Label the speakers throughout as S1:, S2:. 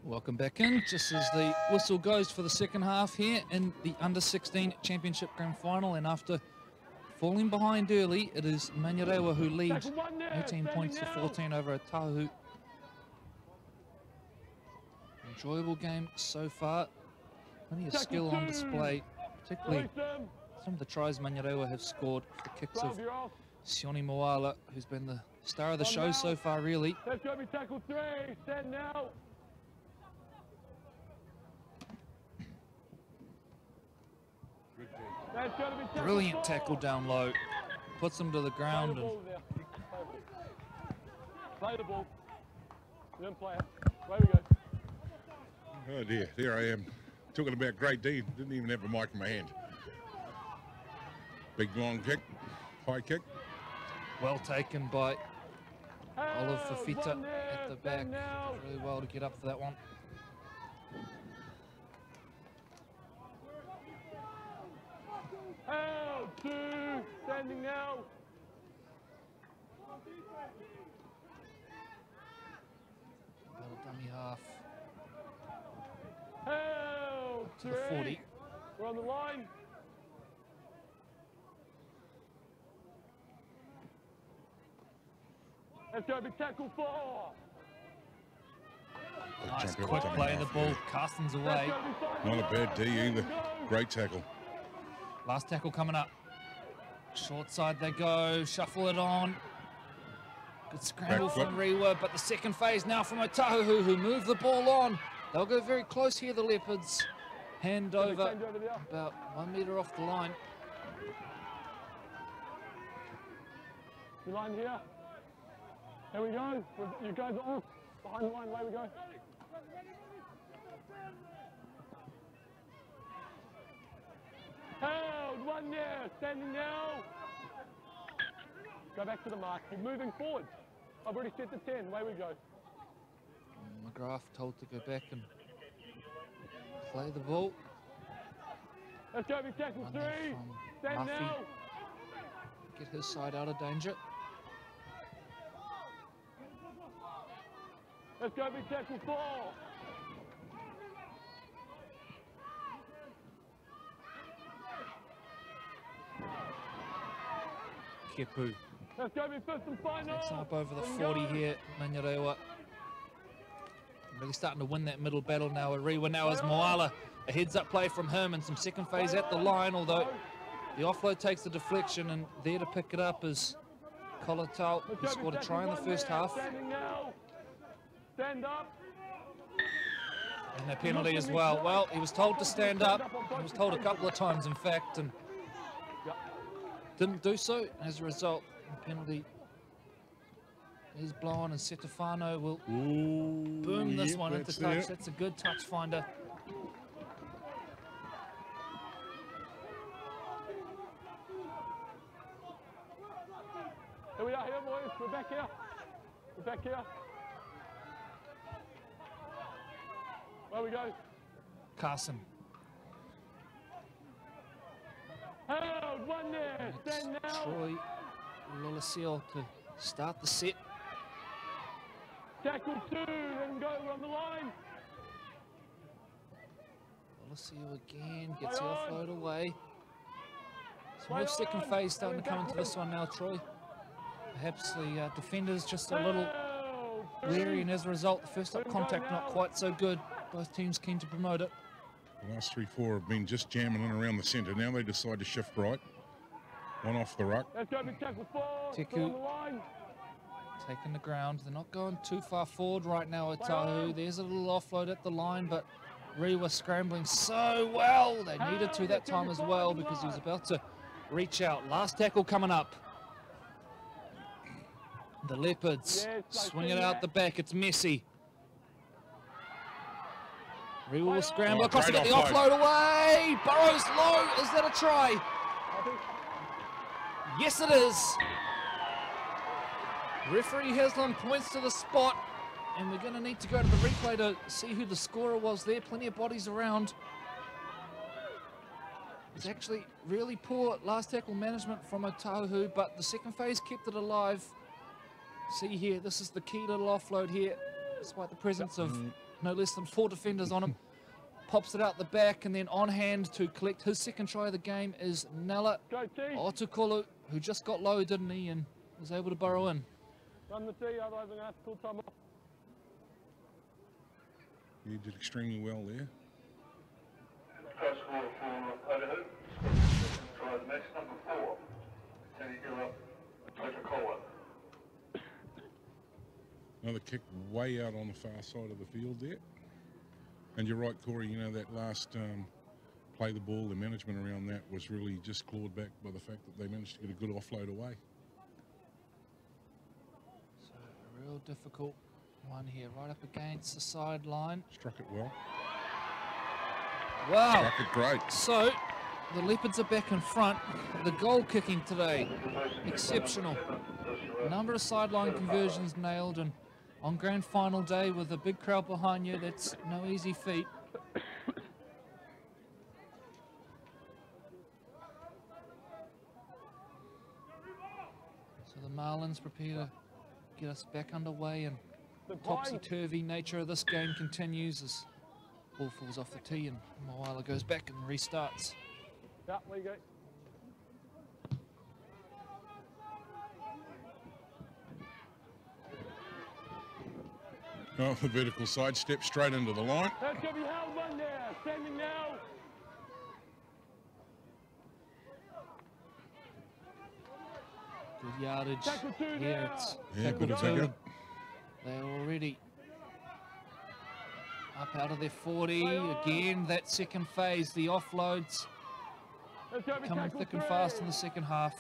S1: Welcome back in, just as the whistle goes for the second half here in the Under-16 Championship Grand Final, and after falling behind early, it is Manurewa who leads 18 points to 14 over Otahuhu. Enjoyable game so far, plenty of skill on display, particularly some of the tries Manurewa have scored for the kicks of Sione Moala, who's been the star of the show so far, really.
S2: Let's go, be tackle 3, stand now.
S1: Brilliant tackle down low, puts them to the ground.
S2: Play the ball. Then play it. Away we go.
S3: Oh dear, there I am. Talking about great D, didn't even have a mic in my hand. Big long kick, high kick.
S1: Well taken by Olive Fafita at the back. Really well to get up for that one.
S2: Out, 2, standing now.
S1: Little dummy half.
S2: Out,
S1: to the 40.
S2: We're on the line. Let's go, big tackle 4.
S1: Nice quick play, the ball Carsten's away.
S3: Not a bad D either. Great tackle.
S1: Last tackle coming up. Short side they go, shuffle it on. Good scramble from Rewa, but the second phase now from Otahuhu, who move the ball on. They'll go very close here, the Leopards. Hand over, about 1 metre off the line.
S2: You line here. Here we go. You guys are off. Behind the line, away we go. Held, 1 there, standing now. Go back to the mark, keep moving forward. I've already set the 10, away we go.
S1: McGrath told to go back and play the ball.
S2: Let's go, big tackle 3, stand now.
S1: Get his side out of danger.
S2: Let's go, big tackle 4.
S1: Kepu.
S2: Let's go, big first and final.
S1: Takes up over the 40 here, Manurewa. Really starting to win that middle battle now. Rewa now as Moala. A heads-up play from him and some second phase at the line, although the offload takes the deflection, and there to pick it up is Kolatau, who scored a try in the first half.
S2: Stand up.
S1: And a penalty as well. Well, he was told to stand up. He was told a couple of times, in fact, and didn't do so. As a result, the penalty is blown, and Setefano will boom this one into touch. That's a good touch finder.
S2: Here we are, here, boys. We're back here. We're back here. Where we go?
S1: Carson.
S2: Held, 1 there. Stand now.
S1: Troy Lolacil to start the set.
S2: Tackle 2, then go. We're on the line.
S1: Lolacil again gets the offload away. Some more second phase starting to come into this one now, Troy. Perhaps the defenders just a little wary, and as a result, the first up contact not quite so good. Both teams keen to promote it.
S3: The last 3, 4 have been just jamming in around the centre. Now they decide to shift right. One off the ruck.
S2: Let's go, big tackle 4.
S1: Teku taking the ground. They're not going too far forward right now, Otahuhu. There's a little offload at the line, but Rewa scrambling so well. They needed to that time as well, because he was about to reach out. Last tackle coming up. The Leopards swing it out the back. It's messy. Rewa will scramble across to get the offload away. Burrows low. Is that a try? Yes, it is. Referee Haslam points to the spot, and we're going to need to go to the replay to see who the scorer was there. Plenty of bodies around. It's actually really poor last tackle management from Otahuhu, but the second phase kept it alive. See here, this is the key little offload here, despite the presence of no less than 4 defenders on him. Pops it out the back, and then on hand to collect his second try of the game is Nella Otahuhu, who just got low, didn't he, and was able to burrow in.
S2: Run the tee, otherwise I'm going to have to pull time off.
S3: He did extremely well there.
S4: First score for Otahuhu. Try the next number 4. Can you give up Coca-Cola?
S3: Another kick way out on the far side of the field there. And you're right, Corey, you know, that last play the ball, the management around that was really just clawed back by the fact that they managed to get a good offload away.
S1: So a real difficult one here, right up against the sideline.
S3: Struck it well.
S1: Wow.
S3: Struck it great.
S1: So the Leopards are back in front. The goal kicking today, exceptional. A number of sideline conversions nailed, and on grand final day with a big crowd behind you, that's no easy feat. So the Marlins prepare to get us back underway, and the topsy-turvy nature of this game continues as ball falls off the tee and Moala goes back and restarts.
S2: Yeah, there you go.
S3: Oh, the vertical side step straight into the line.
S2: That's going to be held one there. Standing now.
S1: Good yardage here. It's
S3: Good attacker.
S1: They're already up out of their 40. Again, that second phase, the offloads coming thick and fast in the second half.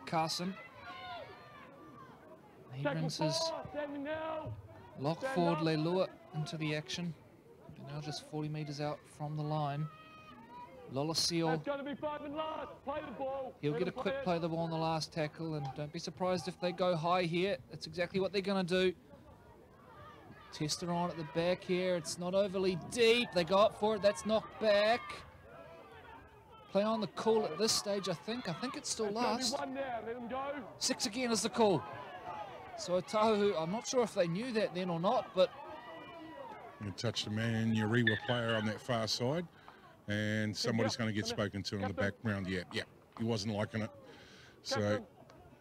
S1: Carson. He brings his lock forward Leilua into the action. They're now just 40 metres out from the line. Lolosio, he'll get a quick play of the ball on the last tackle, and don't be surprised if they go high here. That's exactly what they're going to do. Tester on at the back here. It's not overly deep. They go up for it. That's knocked back. Play on the call at this stage, I think. I think it's still last. 6 again is the call. So Otahuhu, I'm not sure if they knew that then or not, but...
S3: You touched a Manurewa player on that far side, and somebody's going to get spoken to in the background. Yeah, he wasn't liking it. So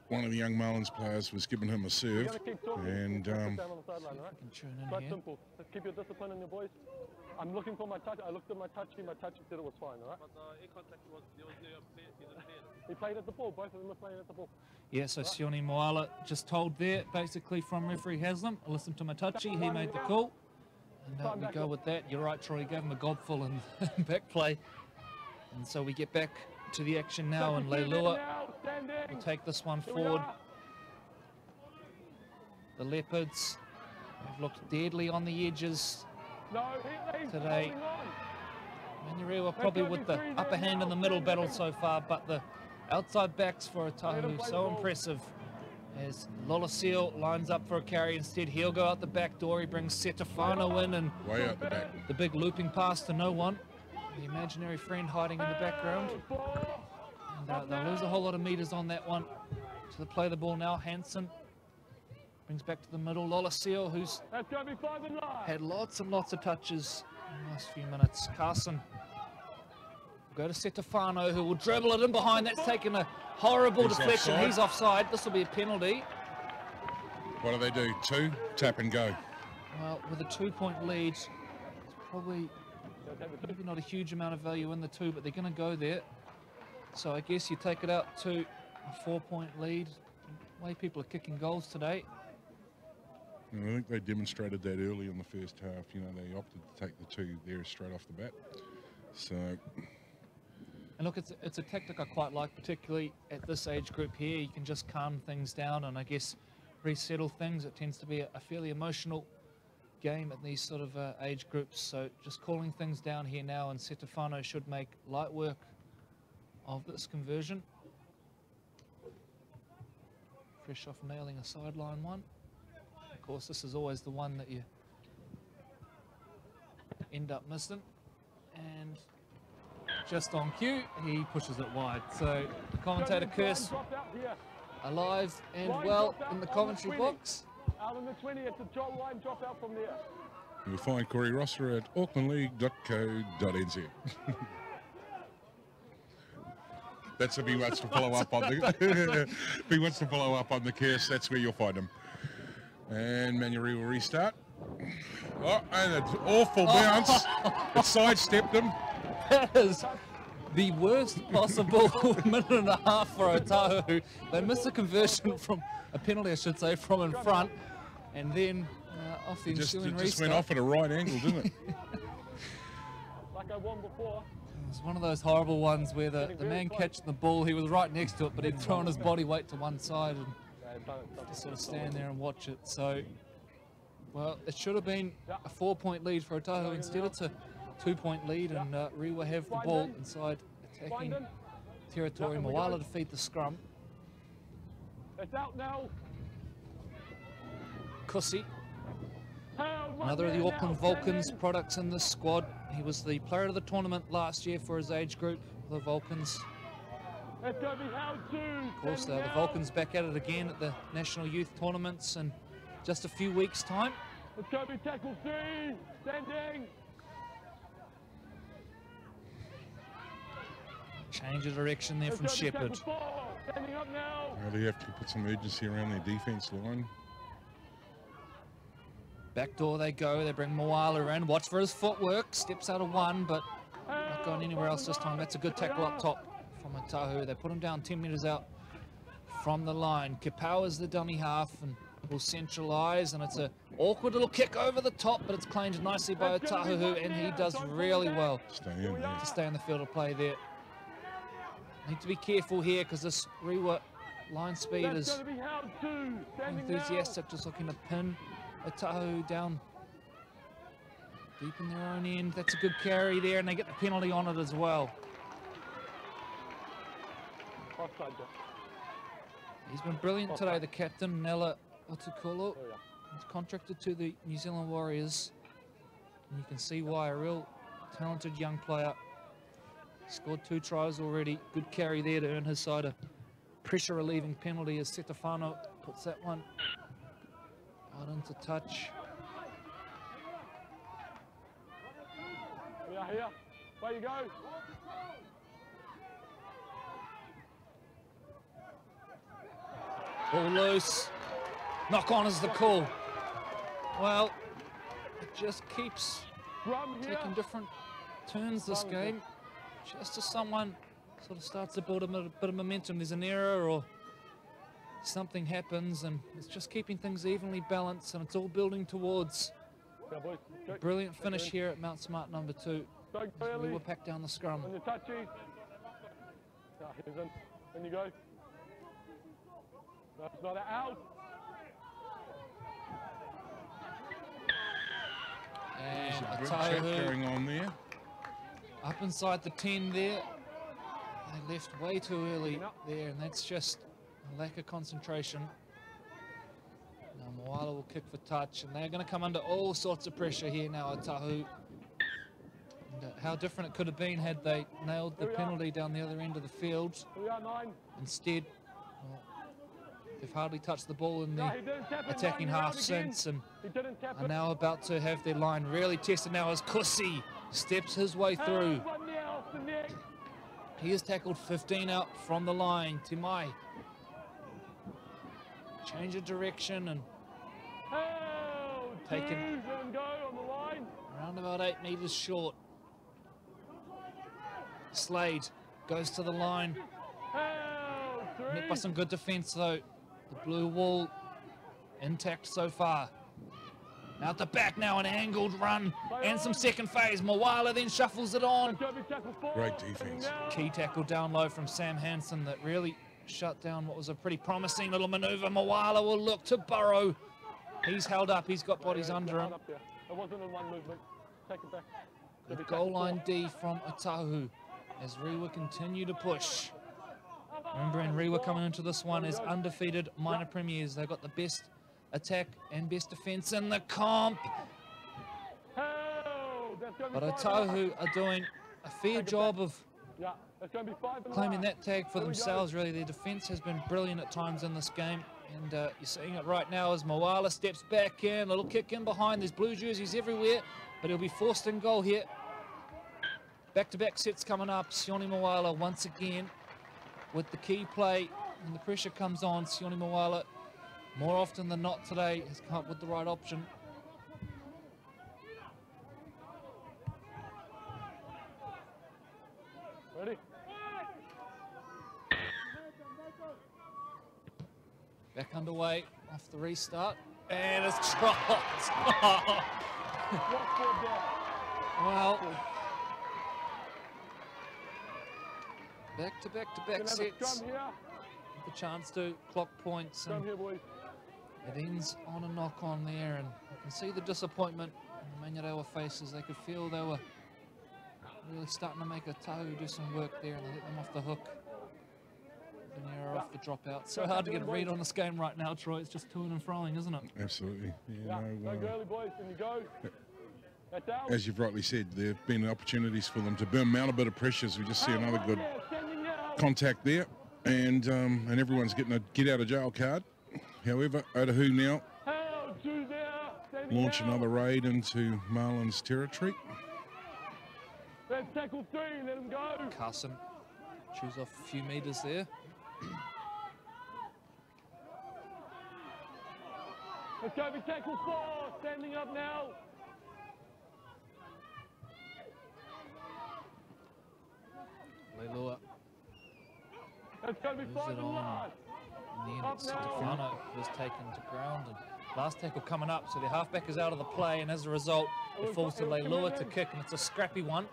S3: one of the young Marlins players was giving him a serve, and...
S2: Quite simple. Just keep your discipline in your boys. I'm looking for my touch. I looked at my touch said it was fine, all right? But eye contact was he played at the ball. Both of them were playing at the ball.
S1: Yeah, so Sione Moala just told there, basically from referee Haslam, I listened to Matachi, he made the call. And we go with that. You're right, Troy, he gave him a gobful in back play. And so we get back to the action now, and Leilua will take this one forward. The Leopards have looked deadly on the edges today. Manurewa probably with the upper hand in the middle battle so far, but the outside backs for Otahuhu, so impressive. As Lolosio lines up for a carry instead, he'll go out the back door. He brings Setafano in, and
S3: way out the back.
S1: The big looping pass to no one. The imaginary friend hiding in the background. And they'll lose a whole lot of meters on that one. To the play the ball now, Hansen brings back to the middle. Lolosio, who's had lots and lots of touches in the last few minutes. Carson will go to Setafano, who will dribble it in behind. That's taken a horrible deflection. He's offside. This will be a penalty.
S3: What do? 2? Tap and go.
S1: Well, with a 2-point lead, it's probably maybe not a huge amount of value in the 2, but they're going to go there. So I guess you take it out to a 4-point lead. The way people are kicking goals today.
S3: And I think they demonstrated that early in the first half. You know, they opted to take the 2 there straight off the bat. So...
S1: And look, it's a tactic I quite like, particularly at this age group here. You can just calm things down and I guess resettle things. It tends to be a fairly emotional game at these sort of age groups. So just calling things down here now, and Setafano should make light work of this conversion. Fresh off nailing a sideline one. Of course, this is always the one that you end up missing. And just on cue, he pushes it wide. So the commentator curse alive and well in the commentary box.
S2: Out on the 20, it's a drop line, drop out from there.
S3: You'll find Corey Rosser at aucklandleague.co.nz. That's if he wants to follow up on the if he wants to follow up on the curse, that's where you'll find him. And Manurewa will restart. Oh, and an awful bounce. It sidestepped him.
S1: That is the worst possible minute and a half for Otahuhu. They missed a conversion from a penalty, I should say, from in front, and then off the ensuing
S3: It
S1: restart.
S3: just went off at a right angle, didn't it?
S2: Like I won before.
S1: It was one of those horrible ones where the man catched the ball, he was right next to it, but he'd thrown his body weight to one side and just sort of stand there and watch it. So, well, it should have been a 4-point lead for Otahuhu. Instead, it's a 2-point lead, and Rewa have the ball inside attacking territory. Moala to feed the scrum.
S2: It's out now.
S1: Kusi, another of the Auckland Vulcans products in this squad. He was the player of the tournament last year for his age group, the Vulcans.
S2: It's going to be held too.
S1: Of course, the Vulcans back at it again at the National Youth Tournaments in just a few weeks' time.
S2: It's going to be tackle 3, standing.
S1: Change of direction there from Shepherd.
S2: Standing up now.
S3: Now they have to put some urgency around their defence line.
S1: Back door they go, they bring Moala in. Watch for his footwork, steps out of one, but not going anywhere else this time. That's a good tackle up top from Otahuhu. They put him down 10 metres out from the line. Kipau is the dummy half and will centralise, and it's an awkward little kick over the top, but it's claimed nicely by Otahuhu, and he does really well to stay in the field of play there. Need to be careful here because this Rewa line speed is enthusiastic, just looking to pin Otahuhu down deep in their own end. That's a good carry there, and they get the penalty on it as well. He's been brilliant today, the captain, Nella Otukolo. He's contracted to the New Zealand Warriors, and you can see why. A real talented young player. Scored 2 tries already. Good carry there to earn his side a pressure relieving penalty as Setafano puts that one out into touch.
S2: We are here. Where you go?
S1: Ball loose. Knock on is the call. Well, it just keeps taking different turns this game. Just as someone sort of starts to build a bit of momentum, there's an error or something happens, and it's just keeping things evenly balanced, and it's all building towards a brilliant finish here at Mount Smart number 2. We will pack down the scrum.
S2: On your touchy. Here's in. When you go. That's not an out.
S1: And
S3: Good chat
S1: Otahuhu
S3: going on there.
S1: up inside the 10 there. They left way too early there, and that's just a lack of concentration. Now Moala will kick for touch, and they're going to come under all sorts of pressure here now, Otahuhu. And how different it could have been had they nailed the penalty down the other end of the field. Instead, well, they've hardly touched the ball in the attacking half since, and are now about to have their line really tested now as Kusi steps his way through. He has tackled 15 out from the line. Timai. Change of direction and taken around about 8 metres short. Slade goes to the line. Met by some good defence though. The blue wall intact so far. Out the back now, an angled run and some second phase. Moala then shuffles it on.
S3: Great defence.
S1: Key tackle down low from Sam Hansen that really shut down what was a pretty promising little manoeuvre. Moala will look to burrow. He's held up, he's got bodies under him.
S2: It wasn't in one movement. Take it back.
S1: Good goal line D from Otahuhu as Rewa continue to push. Remembering Rewa coming into this one as undefeated minor premiers. They've got the best attack and best defence in the comp. But Otahuhu are doing a fair job of claiming that tag for themselves, really. Their defence has been brilliant at times in this game, And you're seeing it right now as Moala steps back in. A little kick in behind. There's blue jerseys everywhere, but he'll be forced in goal here. Back-to-back sets coming up. Sione Moala once again with the key play. And the pressure comes on. Sione Moala, more often than not today, has come up with the right option.
S2: Ready?
S1: Back underway off the restart. And it's dropped. Well, back-to-back sets. The chance to clock points. And it ends on a knock-on there. And you can see the disappointment in the Manurewa faces. They could feel they were really starting to make Otahuhu do some work there, and they let them off the hook. An error off the dropout. So hard to get a read on this game right now, Troy. It's just toing and froing, isn't it?
S3: Absolutely. Yeah,
S2: go early, boys. Can you go?
S3: As you've rightly said, there have been opportunities for them to mount a bit of pressure. So we just see another good contact there, and everyone's getting a get-out-of-jail card. However, Otahuhu now launch another raid into Marlin's territory.
S2: Let's tackle 3, let him go.
S1: Carson chews off a few meters there.
S2: Let's go for tackle 4, standing up now.
S1: Leilua.
S2: Let's go for 5 and last.
S1: In the end, it's Stefano who's taken to ground. And last tackle coming up, so the halfback is out of the play, and as a result, it falls to Leilua to kick, and it's a scrappy one.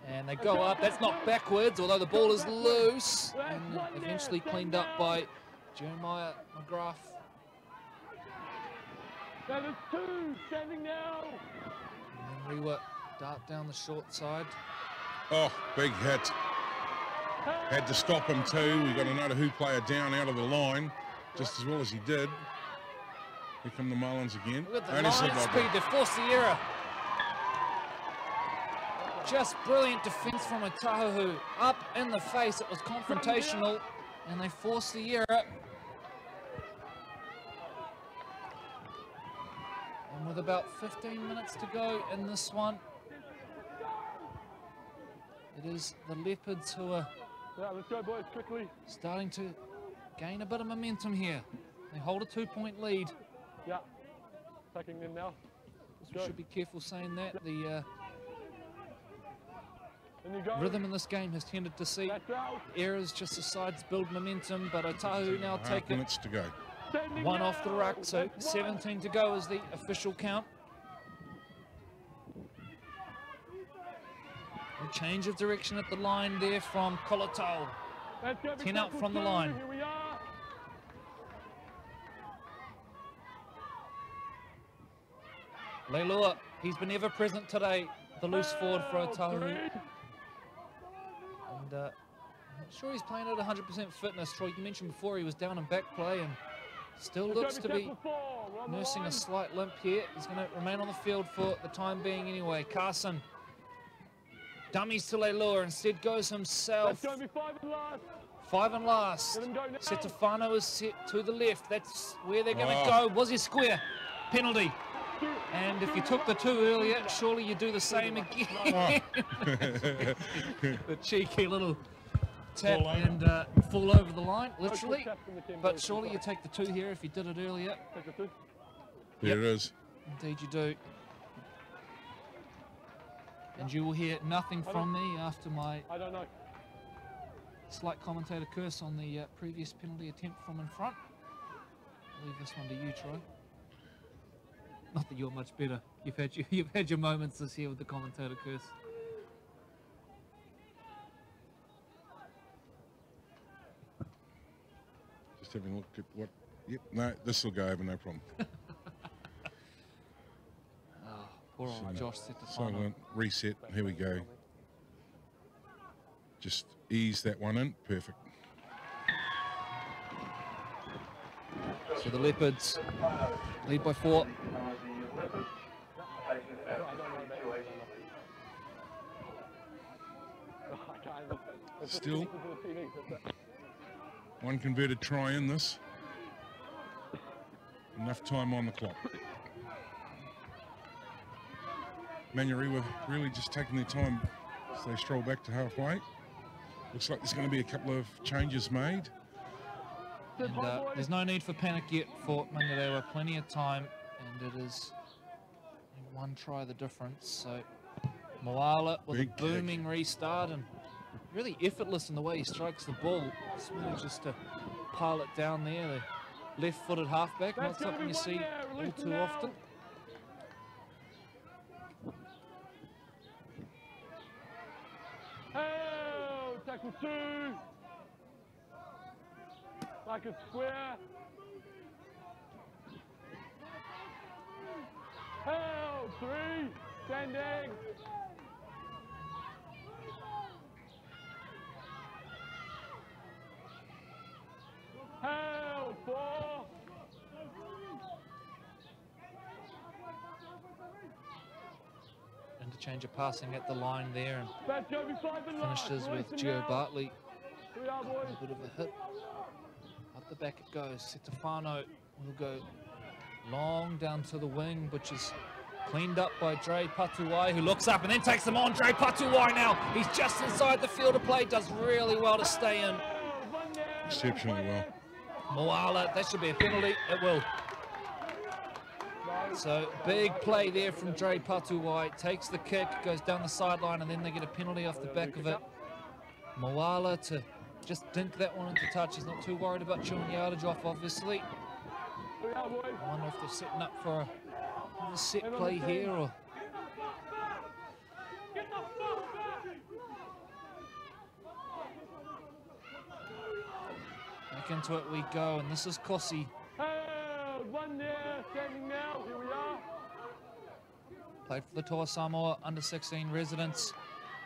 S1: And they go up. That's knocked backwards, although the ball is loose, and eventually cleaned up by Jeremiah McGrath.
S2: That is 2, standing now.
S1: And then Rewa dart down the short side.
S3: Oh, big hit. Had to stop him too. We got another Otahuhu player down out of the line, just as well as he did. Here come the Marlins again.
S1: With the line speed, they force the error. Just brilliant defense from Otahuhu. Up in the face, it was confrontational, and they forced the error. And with about 15 minutes to go in this one, it is the Leopards who are
S2: let's go, boys, quickly.
S1: Starting to gain a bit of momentum here. They hold a 2-point lead.
S2: Yeah, attacking them now.
S1: We should be careful saying that. The rhythm in this game has tended to see errors just as sides build momentum, but Otahuhu now take it.
S3: Minutes to go.
S1: 1 off the ruck, so 17 to go is the official count. A change of direction at the line there from Kolotau. 10 out from the line.
S2: Here we are.
S1: Leilua, he's been ever present today, the loose forward for Otahuhu. And I'm sure he's playing at 100% fitness. Troy, you mentioned before he was down in back play and still looks to be nursing a slight limp here. He's going to remain on the field for the time being anyway. Carson dummies to Leilua, instead goes himself.
S2: 5 and last.
S1: 5 and last. Stefano is set to the left. That's where they're going to go. Was he square? Penalty. And if you took the 2 earlier, surely you do the same again. The cheeky little tap and fall over the line, literally. But surely you take the 2 here if you did it earlier.
S3: There it is.
S1: Indeed you do. And you will hear nothing from me after my slight commentator curse on the previous penalty attempt from in front. I'll leave this one to you, Troy. Not that you're much better. You've had your moments this year with the commentator curse.
S3: Just having a look at what. Yep, no, this will go over, no problem.
S1: Poor old Josh set the
S3: silent reset. Here we go. Just ease that one in. Perfect.
S1: So the Leopards lead by 4.
S3: Still one converted try in this. Enough time on the clock. Manurewa really just taking their time as they stroll back to halfway. Looks like there's going to be a couple of changes made.
S1: And there's no need for panic yet for Manurewa. Plenty of time, and it is one try the difference. So Moala with a booming restart and really effortless in the way he strikes the ball. Just manages to pile it down there. The left-footed halfback, not something you see all too often.
S2: Oh, tackle 2. Like a square. Oh, 3. Standing. Oh, 4.
S1: Interchange of passing at the line there and finishes with Gio Bartley. A bit of a hit. Up the back it goes. Stefano will go long down to the wing, which is cleaned up by Dre Patuai, who looks up and then takes them on. Dre Patuai now, he's just inside the field of play, does really well to stay in.
S3: Exceptionally well.
S1: Moala, that should be a penalty. It will. So big play there from Dre Patuai. Takes the kick, goes down the sideline, and then they get a penalty off the back of it. Moala to just dink that one into touch. He's not too worried about chewing yardage off, obviously. I wonder if they're setting up for a set play here or... Back into it we go, and this is Kossi.
S2: One there, standing now, here we are.
S1: Played for the Toa Samoa under-16 residents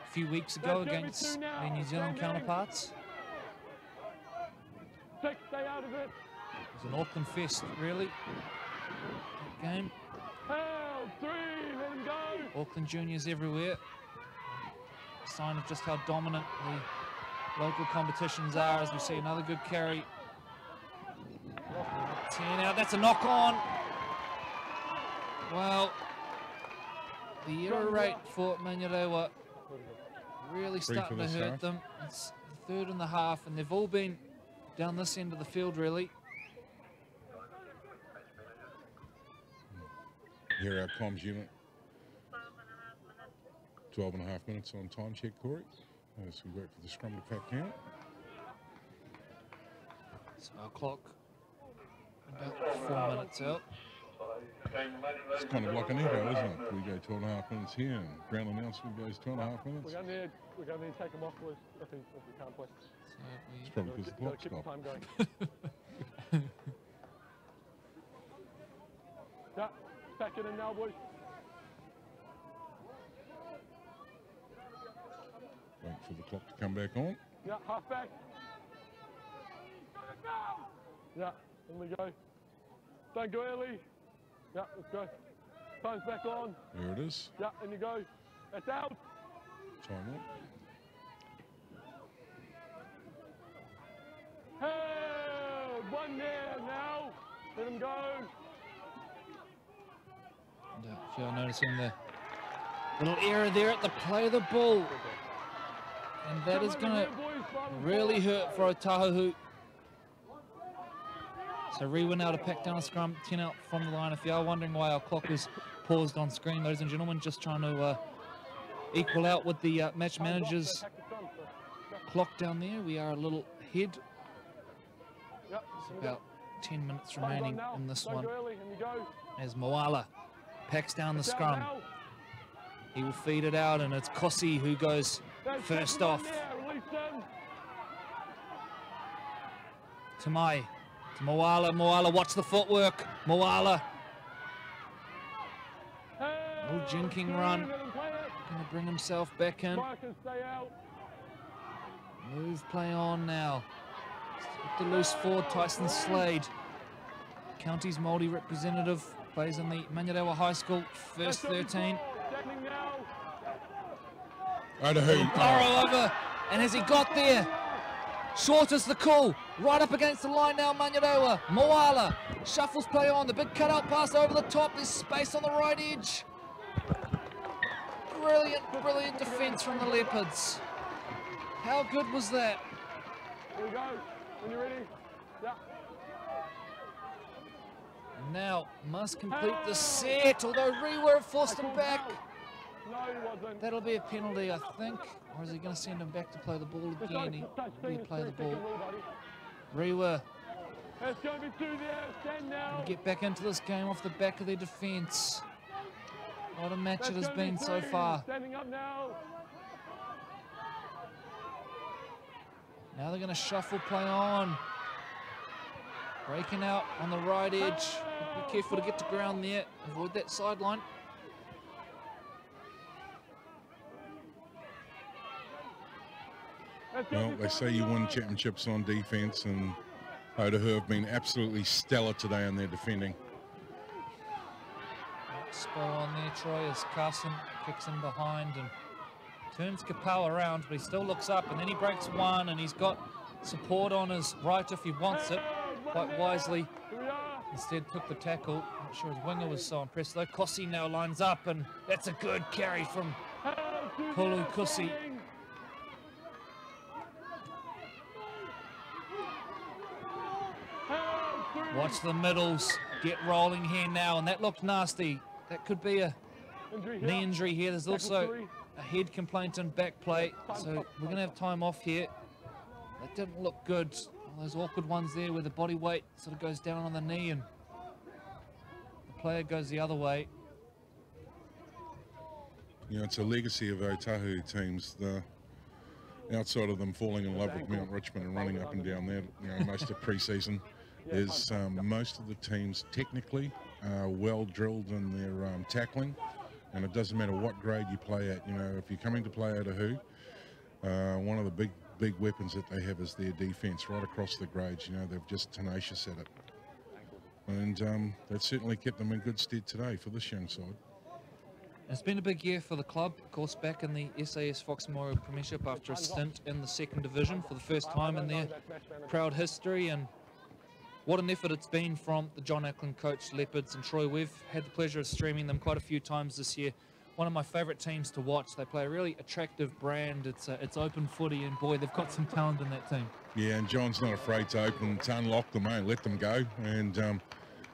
S1: a few weeks ago against their New Zealand counterparts.
S2: Stay out of it.
S1: It was an Auckland fest, really, that game.
S2: 3, let him go.
S1: Auckland juniors everywhere. A sign of just how dominant the local competitions are, as we see another good carry. 10 out, that's a knock on. Well, the error rate for Manurewa really starting to hurt them. It's the third and the half, and they've all been down this end of the field, really.
S3: Here our comms unit. 12 and a half minutes on time check, Corey, as we wait for the scrum to pack down.
S1: So our clock about 4 minutes out.
S3: It's kind of like an echo, isn't it? We go 12 and a half minutes here, and ground announcement goes 2 and a half minutes.
S2: We're going to need to take them off, boys, if we can't play.
S3: It's probably because the clock stopped.
S2: Time going. Yeah, back it in now, boys.
S3: Wait for the clock to come back on.
S2: Yeah, half back. Yeah, in we go. Don't go early. Yeah, let's go. Time's back on.
S3: There it is.
S2: Yeah, in you go. That's out.
S3: Time out.
S2: Hey, one there now. Let him go.
S1: If you're noticing the little error there at the play of the ball. And that is going to really hurt for Otahuhu. So Rewa now to pack down a scrum, 10 out from the line. If you are wondering why our clock is paused on screen, ladies and gentlemen, just trying to equal out with the match manager's clock down there. We are a little ahead. There's about 10 minutes remaining in this one. As Moala packs down the scrum. He will feed it out, and it's Kossi who goes first off. Tamai. To Moala. Moala, watch the footwork. Moala. Oh, jinking run. Going to bring himself back in. Move play on now. With the loose forward, Tyson Slade. County's Māori representative. Plays in the Manurewa High School, first 13.
S3: Otahuhu.
S1: Burrow over. And has he got there? Short is the call. Right up against the line now, Manurewa. Moala shuffles play on. The big cutout pass over the top. There's space on the right edge. Brilliant defence from the Leopards. How good was that?
S2: Here we go. When you're ready. Yeah.
S1: Now must complete the set, although Rewa forced him back.
S2: No, he wasn't.
S1: That'll be a penalty, I think. Or is he going to send him back to play the ball again? He replay the ball. Rewa
S2: It's going to be two there. Stand now.
S1: get back into this game off the back of their defence. What a match it has been so far.
S2: Standing up now.
S1: Now they're going to shuffle play on. Breaking out on the right edge. Be careful to get to ground there. Avoid that sideline.
S3: Well, they say you win championships on defence, and Otahuhu have been absolutely stellar today in their defending.
S1: Spot on there, Troy, as Carson kicks in behind and turns Capel around, but he still looks up, and then he breaks one, and he's got support on his right if he wants it. Quite wisely, instead took the tackle. Not sure his winger was so impressed though. Kossi now lines up, and that's a good carry from Pulu Kusi. Watch the middles get rolling here now, and that looked nasty. That could be a knee injury here. There's also a head complaint in back play, so we're going to have time off here. That didn't look good. All those awkward ones there where the body weight sort of goes down on the knee and the player goes the other way.
S3: You know, it's a legacy of Otahuhu teams. Outside of them falling in love with Mount Richmond and running up and down there, you know, most of pre-season, is most of the teams technically well drilled in their tackling, and it doesn't matter what grade you play at. You know, if you're coming to play Otahuhu, one of the big weapons that they have is their defence right across the grades. You know, they're just tenacious at it, and that certainly kept them in good stead today for this young side.
S1: It's been a big year for the club, of course, back in the SAS Fox Memorial Premiership after a stint in the second division for the first time in their proud history, and what an effort it's been from the John Ackland coach Leopards. And Troy, we've had the pleasure of streaming them quite a few times this year. One of my favourite teams to watch. They play a really attractive brand. It's open footy, and boy, they've got some talent in that team. Yeah,
S3: and John's not afraid to unlock them, let them go, and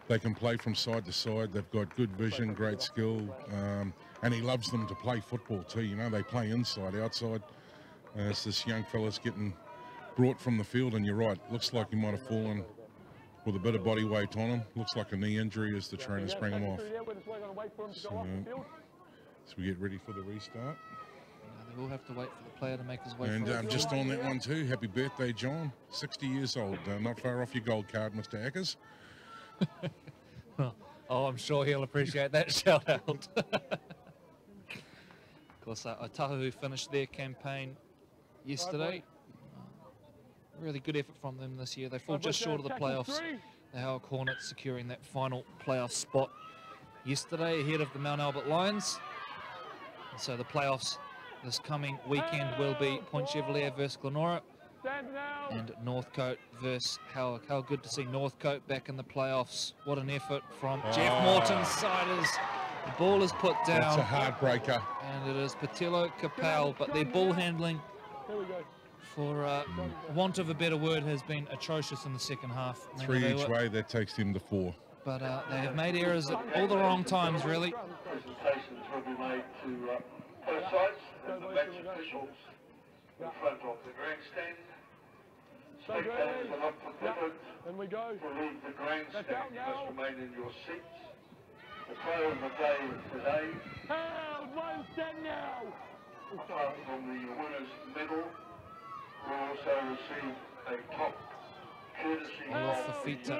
S3: they can play from side to side. They've got good vision, great skill, and he loves them to play football too. You know, they play inside, outside. As this young fella's getting brought from the field, and you're right, looks like he might have fallen with a bit of body weight on him. Looks like a knee injury as the trainers bring him off. So we get ready for the restart.
S1: They will have to wait for the player to make his way.
S3: And just on that one too, happy birthday, John. 60 years old. Not far off your gold card, Mr. Ackers.
S1: Oh, I'm sure he'll appreciate that shout out. Of course, Otahuhu finished their campaign yesterday. Really good effort from them this year. They fall just short of the playoffs. The Howard Hornets securing that final playoff spot yesterday ahead of the Mount Albert Lions. And so the playoffs this coming weekend will be Point Chevalier versus Glenora and Northcote versus Howard. How good to see Northcote back in the playoffs. What an effort from Jeff Morton's side as the ball is put down.
S3: It's a heartbreaker.
S1: And it is Patelo Capel, but their ball handling, for want of a better word, has been atrocious in the second half.
S3: 3 each way, that takes them to 4.
S1: But they have made errors at all the wrong times, really.
S4: Presentations will be made to both sides and the match officials in front of the grandstand. Spectators are not permitted to leave the grandstand. You must remain in your seats. The player of the day today, apart from the winner's medal, will also receive a top courtesy
S1: Fafita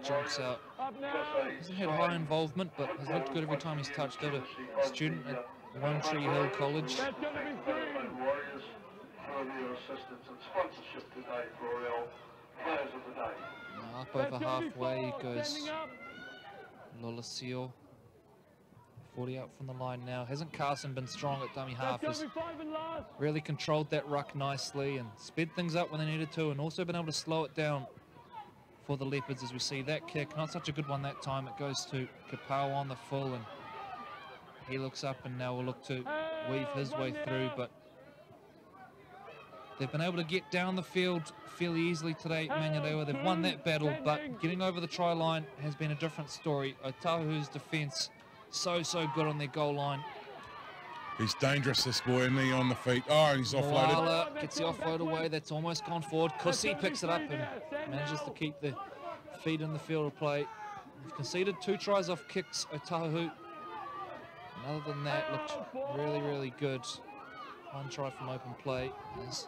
S1: jumps out. Hasn't had high involvement, but has looked good every time he's touched out a student at One Tree Hill College.
S4: Warriors for their assistance and sponsorship today for our players of the day.
S1: Now up over halfway goes Lolasio. 40 out from the line now. Hasn't Carson been strong at dummy half? Has really controlled that ruck nicely and sped things up when they needed to, and also been able to slow it down for the Leopards as we see that kick. Not such a good one that time. It goes to Kapau on the full, and he looks up and now will look to weave his way through, but they've been able to get down the field fairly easily today, Manurewa. They've won that battle, but getting over the try line has been a different story. Otahuhu's defence so good on their goal line.
S3: He's dangerous, this boy, isn't he, on the feet? Oh, and he's offloaded.
S1: Moala gets the offload away. That's almost gone forward. Kusi picks it up and manages to keep the feet in the field of play. They've conceded 2 tries off kicks, Otahuhu. And other than that, looked really good. 1 try from open play as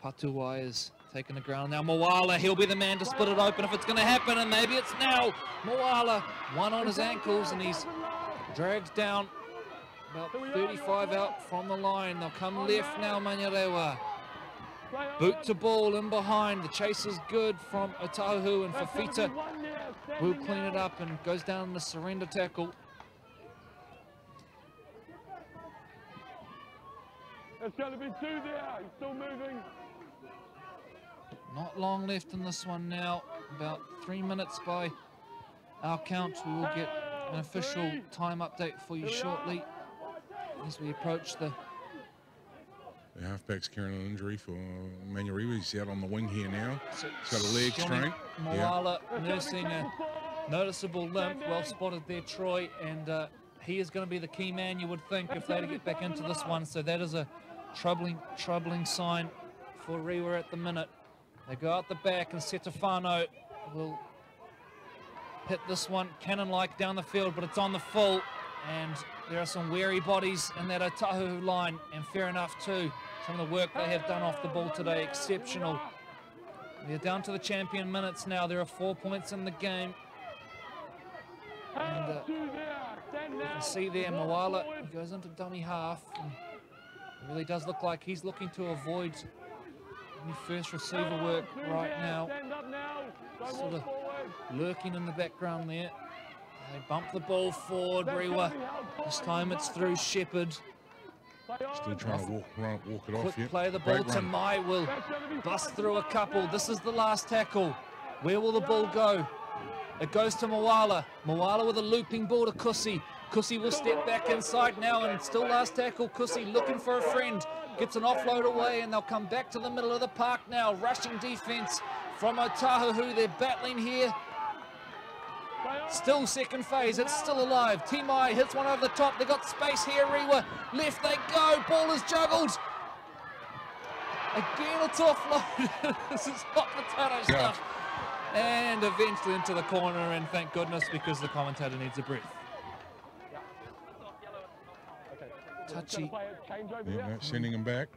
S1: Patuwai is taking the ground. Now Moala, he'll be the man to split it open if it's going to happen, and maybe it's now. Moala, 1 on his ankles, and he's dragged down about 35 out from the line. They'll come left now, Manurewa. Boot to ball in behind. The chase is good from Otahuhu, and Fafita will clean it up and goes down in the surrender tackle.
S2: There's going to be 2 there. He's still moving.
S1: Not long left in this one now. About 3 minutes by our count. We will get an official time update for you shortly as we approach the
S3: halfback's carrying an injury for Manurewa. He's out on the wing here now. He's got a leg strain.
S1: Moala nursing a noticeable limp. Well spotted there, Troy, and he is going to be the key man, you would think, if they to get back into this one. So that is a troubling sign for Rewa at the minute. They go out the back, and Setafano will hit this one cannon-like down the field, but it's on the full, and there are some wary bodies in that Otahuhu line, and fair enough too. Some of the work they have done off the ball today, exceptional. They're down to the champion minutes now. There are 4 points in the game. And you can see there, Moala, he goes into dummy half, and it really does look like he's looking to avoid any first receiver work right now. Sort of lurking in the background there. They bump the ball forward, Rewa. This time it's through Shepherd.
S3: Still trying to walk it off.
S1: Quick play the ball to Mai, will bust through a couple. This is the last tackle. Where will the ball go? It goes to Moala. Moala with a looping ball to Kusi. Kusi will step back inside now, and still last tackle. Kusi looking for a friend. Gets an offload away, and they'll come back to the middle of the park now. Rushing defense from Otahuhu. They're battling here. Still second phase. It's still alive. Timai hits one over the top. They got space here. Rewa left they go. Ball is juggled. Again, it's offload. This is not potato stuff. And eventually into the corner, and thank goodness, because the commentator needs a breath. Touchy.
S3: Yeah, sending him back.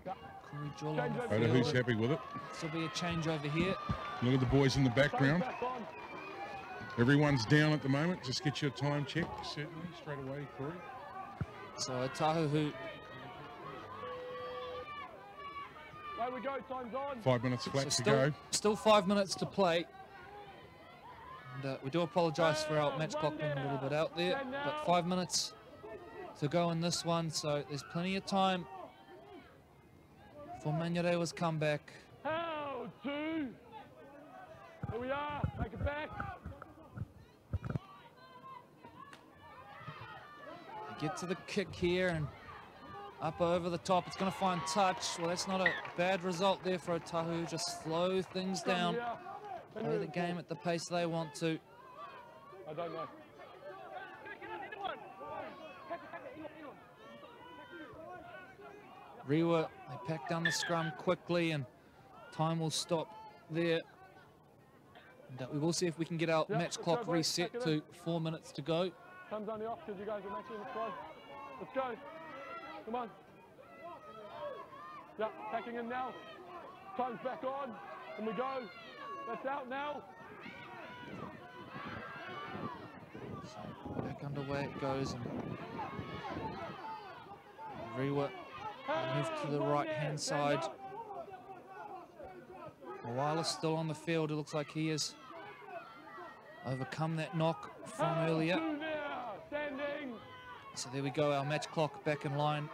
S1: Who's
S3: happy with it.
S1: This will be a change over here.
S3: Look at the boys in the background. Everyone's down at the moment. Just get your time checked, certainly, straight away, Corey.
S1: So Otahuhu.
S2: There we go, time's on.
S3: 5 minutes flat to go.
S1: Still 5 minutes to play. And we do apologise for our match clock being a little bit out there, but 5 minutes to go in this one, so there's plenty of time for Manurewa's comeback.
S2: How to? Here we are, take it back.
S1: Get to the kick here and up over the top. It's going to find touch. Well, that's not a bad result there for Otahuhu. Just slow things down. Play the game at the pace they want to.
S2: I don't know.
S1: Rewa, they pack down the scrum quickly, and time will stop there. And we will see if we can get our match clock reset to 4 minutes to go.
S2: Time's only off because you guys are matching. Let's go. Let's go. Come on. Yeah, packing in now. Time's back on. And we go. That's out now.
S1: So back underway it goes. And Rewa move to the right-hand side. Moala's still on the field. It looks like he has overcome that knock from earlier. So there we go, our match clock back in line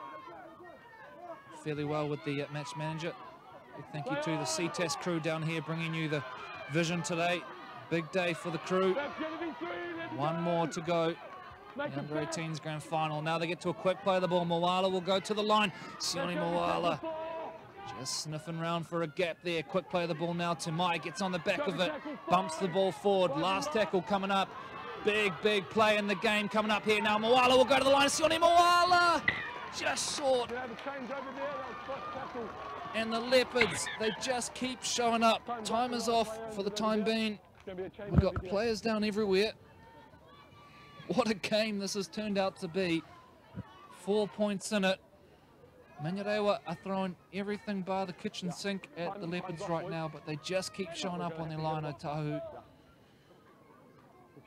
S1: fairly well with the match manager. Big thank you to the Ctas crew down here bringing you the vision today. Big day for the crew. One more to go. The under-18s grand final. Now they get to a quick play of the ball. Moala will go to the line. Sione Moala just sniffing around for a gap there. Quick play of the ball now to Mai. Gets on the back of it. Bumps the ball forward. Last tackle coming up. Big play in the game coming up here now. Moala will go to the line. Sione Moala just short. And the Leopards, they just keep showing up. Time is off for the time being. We've got players down everywhere. What a game this has turned out to be. 4 points in it. Manurewa are throwing everything bar the kitchen sink at the Leopards right now, but they just keep showing up on their line, Otahuhu.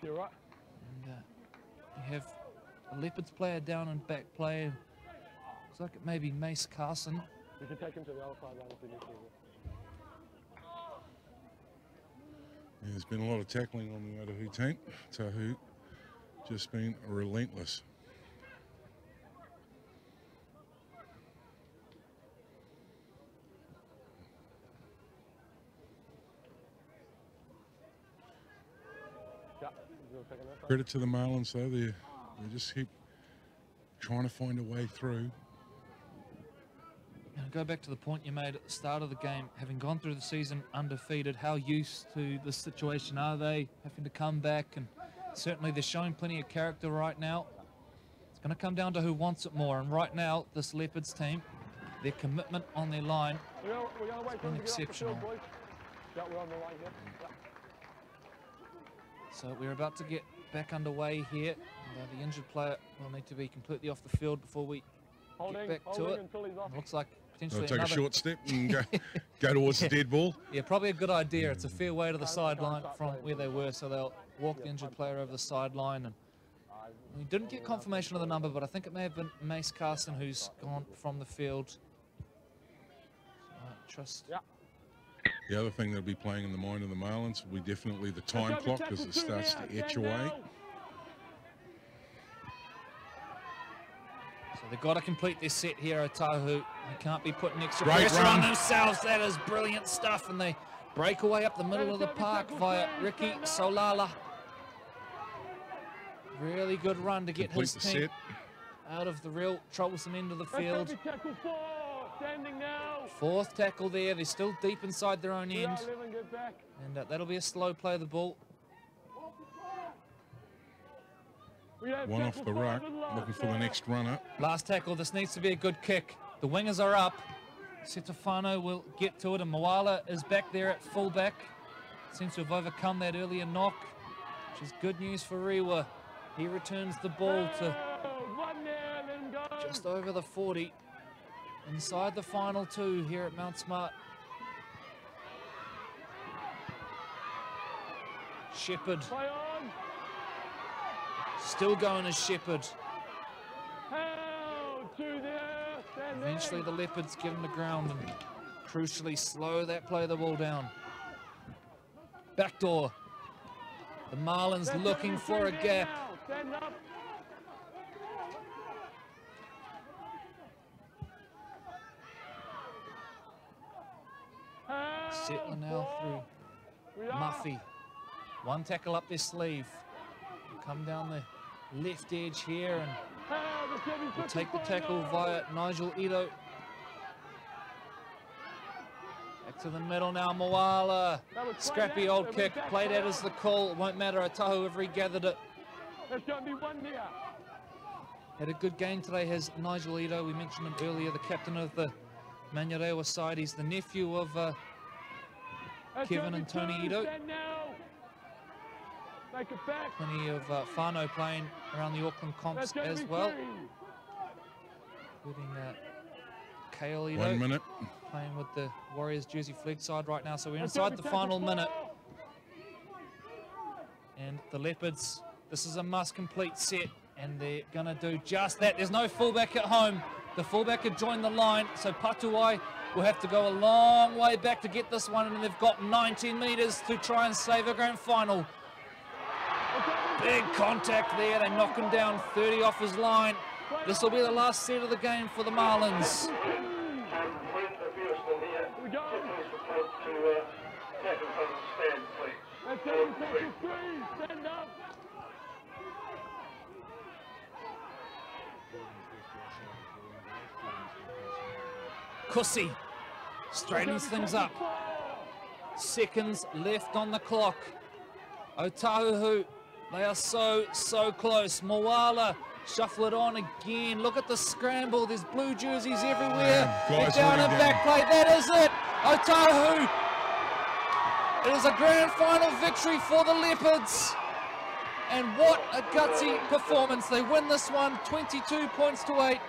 S1: And you have a Leopards player down and back play. Looks like it may be Mace Carson.
S2: We can take him to the other sideline if we need to.
S3: Yeah, there's been a lot of tackling on the Otahuhu team. Otahuhu just been relentless. Credit to the Marlins though, they just keep trying to find a way through.
S1: And go back to the point you made at the start of the game, having gone through the season undefeated, how used to this situation are they, having to come back, and certainly they're showing plenty of character right now. It's going to come down to who wants it more, and right now, this Leopards team, their commitment on their line has been exceptional. So we're about to get back underway here. The injured player will need to be completely off the field before we get back to it. It looks like potentially
S3: take a short step and go towards the dead ball.
S1: Yeah, probably a good idea. It's a fair way to the sideline from where they were, so they'll walk the injured player over the sideline. And we didn't get confirmation of the number, but I think it may have been Mace Carson who's gone from the field. Trust.
S3: The other thing that'll be playing in the mind of the Marlins will be definitely the time clock as it starts to etch away.
S1: So they've got to complete this set here, Otahuhu. They can't be putting extra pressure on themselves. That is brilliant stuff. And they break away up the middle of the park via Ricky Solala. Really good run to get his team out of the real troublesome end of the field. Fourth tackle there. They're still deep inside their own end. And that'll be a slow play of the ball.
S3: One off the ruck, looking for the next runner.
S1: Last tackle, this needs to be a good kick. The wingers are up. Setofano will get to it, and Moala is back there at fullback. Seems to have overcome that earlier knock, which is good news for Rewa. He returns the ball to just over the 40. Inside the final two here at Mount Smart. Shepherd. Still going as Shepherd. Eventually the Leopards give him the ground and crucially slow that play of the ball down. Backdoor. The Marlins looking for a gap. Settler now through Muffy. One tackle up their sleeve. Come down the left edge here and will take the tackle via Nigel Ito. Back to the middle now, Moala. Scrappy old kick, played out as the call. It won't matter, Otahuhu ever he gathered it. Had a good game today, has Nigel Ito. We mentioned him earlier, the captain of the Manurewa side. He's the nephew of Kevin and Tony Ito. Plenty of whānau playing around the Auckland comps as well. Including Kale Ito.
S3: 1 minute.
S1: Playing with the Warriors jersey flag side right now. So we're inside the final minute. And the Leopards, this is a must complete set. And they're going to do just that. There's no fullback at home. The fullback had joined the line. So Patuai will have to go a long way back to get this one. And they've got 19 metres to try and save a grand final. Big contact there. They knock him down 30 off his line. This will be the last set of the game for the Marlins. Kusi straightens things up. Seconds left on the clock. Otahuhu, they are so close. Moala, shuffle it on again. Look at the scramble. There's blue jerseys everywhere. They're down and back play. That is it. Otahuhu. It is a grand final victory for the Leopards. And what a gutsy performance. They win this one 22 points to 8.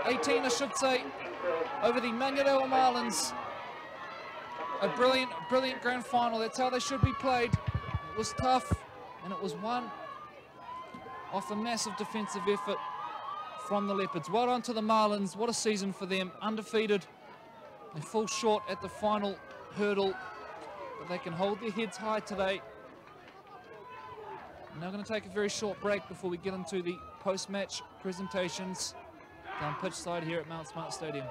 S1: 18, I should say, over the Manurewa Marlins. A brilliant grand final. That's how they should be played. It was tough, and it was won off a massive defensive effort from the Leopards. Well done to the Marlins. What a season for them. Undefeated. They fall short at the final hurdle, but they can hold their heads high today. Now going to take a very short break before we get into the post-match presentations down pitch side here at Mount Smart Stadium.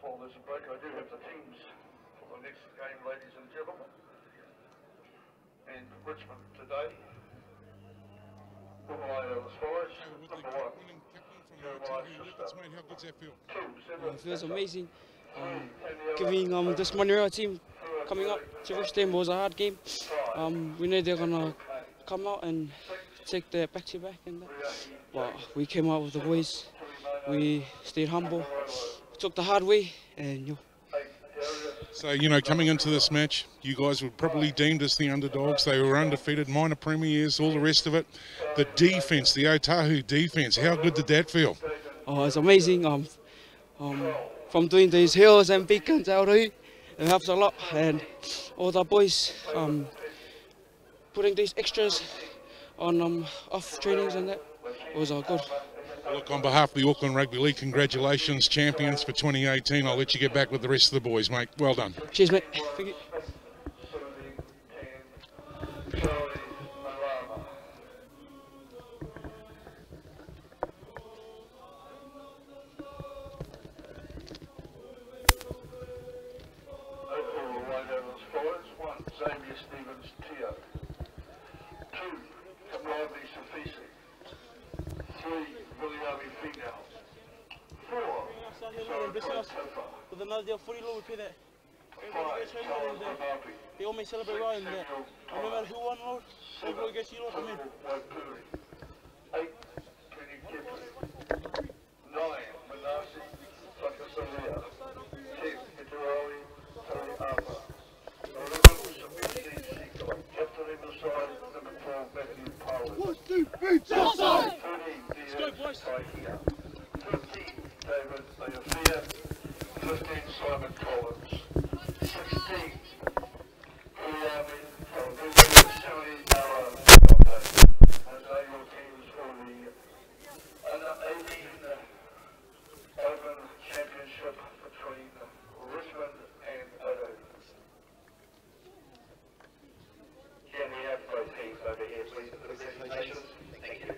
S4: While there's a break, I do have the teams for the next game, ladies and gentlemen. And Richmond today will play as follows.
S3: How good's that feel?
S5: It feels amazing. Giving this Manurewa team coming up to reach them was a hard game. We know they're gonna come out and take their back-to-back and that. But we came out with the boys. We stayed humble. Took the hard way, and
S3: So, you know, coming into this match, you guys were probably deemed as the underdogs. They were undefeated, minor premiers, all the rest of it. The defence, the Otahuhu defence, how good did that feel?
S5: Oh, it's amazing. From doing these hills and beacons out here, it helps a lot. And all the boys putting these extras on off trainings and that was all good.
S3: Look, on behalf of the Auckland Rugby League, congratulations, champions for 2018. I'll let you get back with the rest of the boys, mate. Well done.
S5: Cheers, mate. Thank you.
S6: with another day of footy, Lord, we pray that everybody gets home, Lord, and that they all may celebrate right, and that no matter who won, Lord, everybody gets you, Lord, amen.
S4: 8, Kenny Kipley. 9, Manasi Sakasalia. 10, Itarali Tony Arthur. 11, Samisi Sikala. Captain in the side, number 12, Matthew Powell. 1, 2, 3, 4, 5. 13, Diaz Taihia. 15, David Ayafia. 15, Simon Collins. 16, Kiliami Talvini. 70, Nara Mbappe. And they were teams for the under 18 Open Championship between Richmond and Otahuhu. Can we have both teams over here, please, for the presentations? Thank you.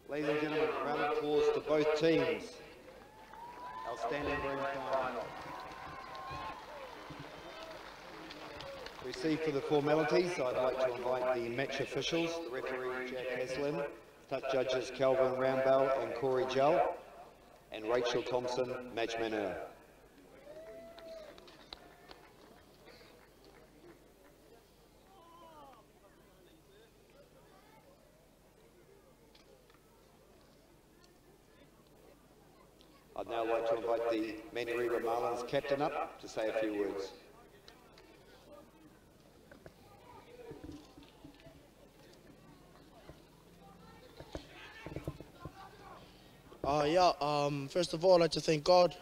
S7: Ladies and gentlemen, round of applause to both teams. Outstanding grand final. Received for the formalities, I'd like to invite the match officials, the referee Jack Haslin, touch judges Calvin Rambell and Corey Gell, and Rachel Thompson, match manager. I'd now like to invite the Manurewa Marlins captain up to say a few words.
S6: First of all, I'd like to thank God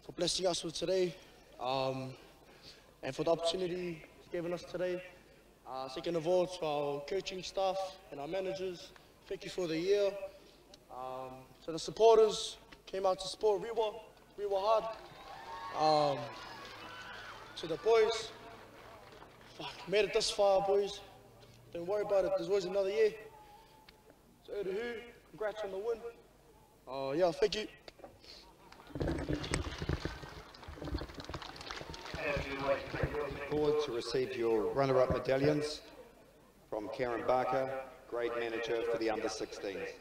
S6: for blessing us with today, and for the opportunity He's given us today. Second of all, to our coaching staff and our managers, thank you for the year. To the supporters, came out to support Rewa hard. To the boys, made it this far, boys. Don't worry about it, there's always another year. To Otahuhu, congrats on the win. Thank you.
S7: Forward to receive your runner-up medallions from Karen Barker, grade manager for the under-16s.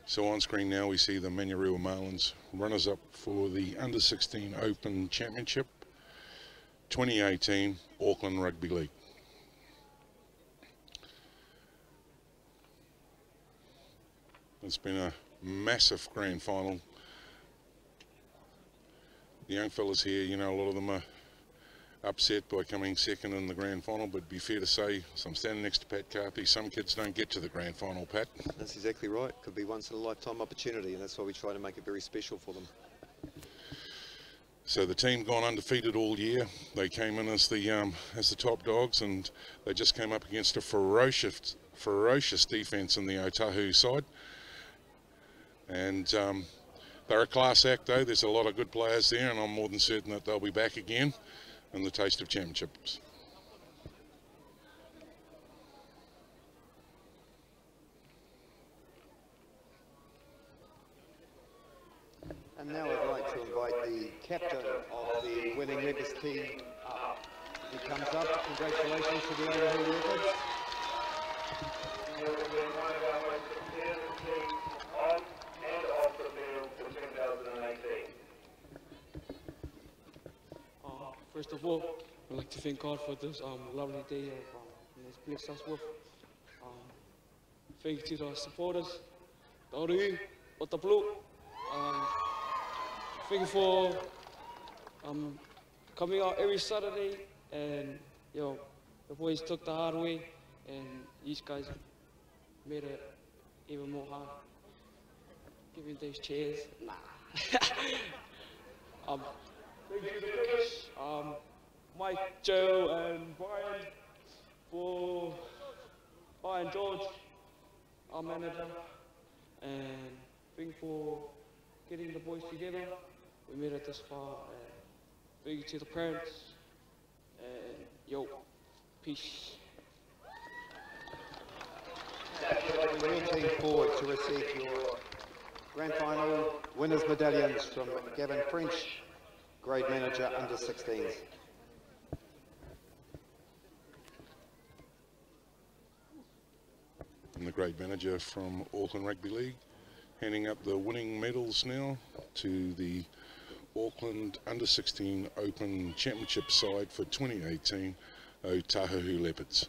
S3: So on screen now we see the Manurewa Marlins runners-up for the Under-16 Open Championship 2018 Auckland Rugby League. It's been a massive grand final. The young fellas here, you know, a lot of them are upset by coming second in the grand final, but it'd be fair to say, so I'm standing next to Pat Carthy, some kids don't get to the grand final, Pat.
S7: That's exactly right. Could be once in a lifetime opportunity, and that's why we try to make it very special for them.
S3: So the team gone undefeated all year. They came in as the top dogs, and they just came up against a ferocious defence in the Otahuhu side. And they're a class act though. There's a lot of good players there, and I'm more than certain that they'll be back again in the taste of championships.
S7: And now I'd like to invite the captain of the winning Rebels team up. He comes up. Congratulations to the Otahuhu Leopards.
S5: First of all, I'd like to thank God for this lovely day He's blessed us with. Thank you to the supporters, the Otahuhu, Otahuhu. Thank you for coming out every Saturday, and the boys took the hard way, and these guys made it even more hard. Giving those chairs, nah. Thank you to the coach, Mike, Joe, and Brian for I and George, our manager, and thank for getting the boys together. We made it this far, and thank you to the parents, and yo, peace.
S7: Bring your team forward to receive your grand final winners medallions from Gavin French, grade manager under 16s.
S3: And the grade manager from Auckland Rugby League, handing up the winning medals now to the Auckland Under 16 Open Championship side for 2018, Otahuhu Leopards.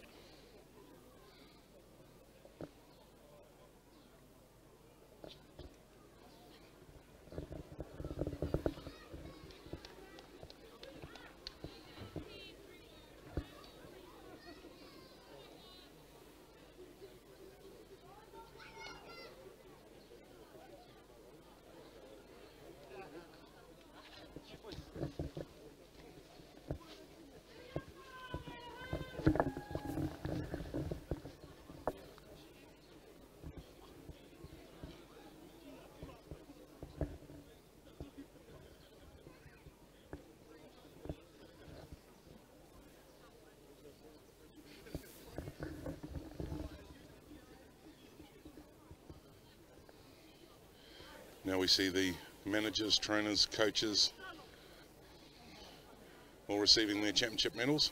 S3: Now we see the managers, trainers, coaches all receiving their championship medals.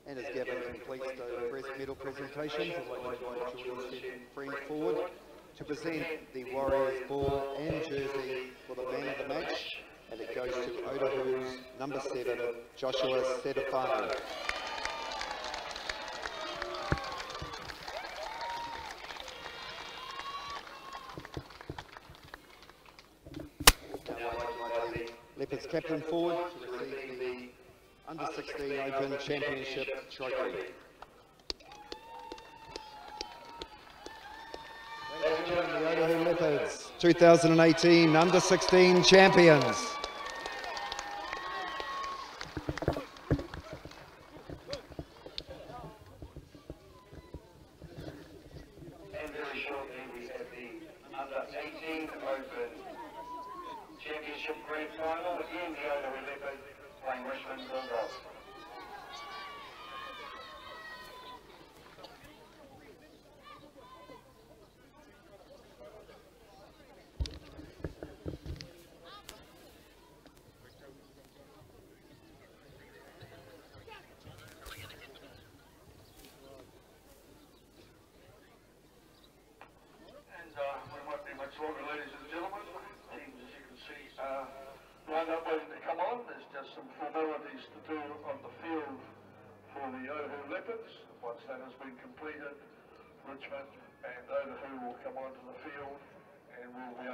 S7: And as Gavin completes the medal presentations, I'd like to invite Jordan Friend forward to present the Warriors ball and jersey for the man of the match, and it goes to Otahu's number 7, Joshua Sedefano. Leopards captain forward to receive the Under 16 Open Championship trophy. The Otahuhu Leopards, 2018 Under 16 champions.
S4: And very shortly we have the Under 18 Open Championship Grand Final. Again, the Otahuhu Leopards playing Richmond Bulldogs. We won't be much longer, ladies and gentlemen. Teams, as you can see, lined up waiting to come on. There's just some formalities to do on the field for the Otahuhu Leopards. Once that has been completed, Richmond and Otahuhu will come onto the field and we'll be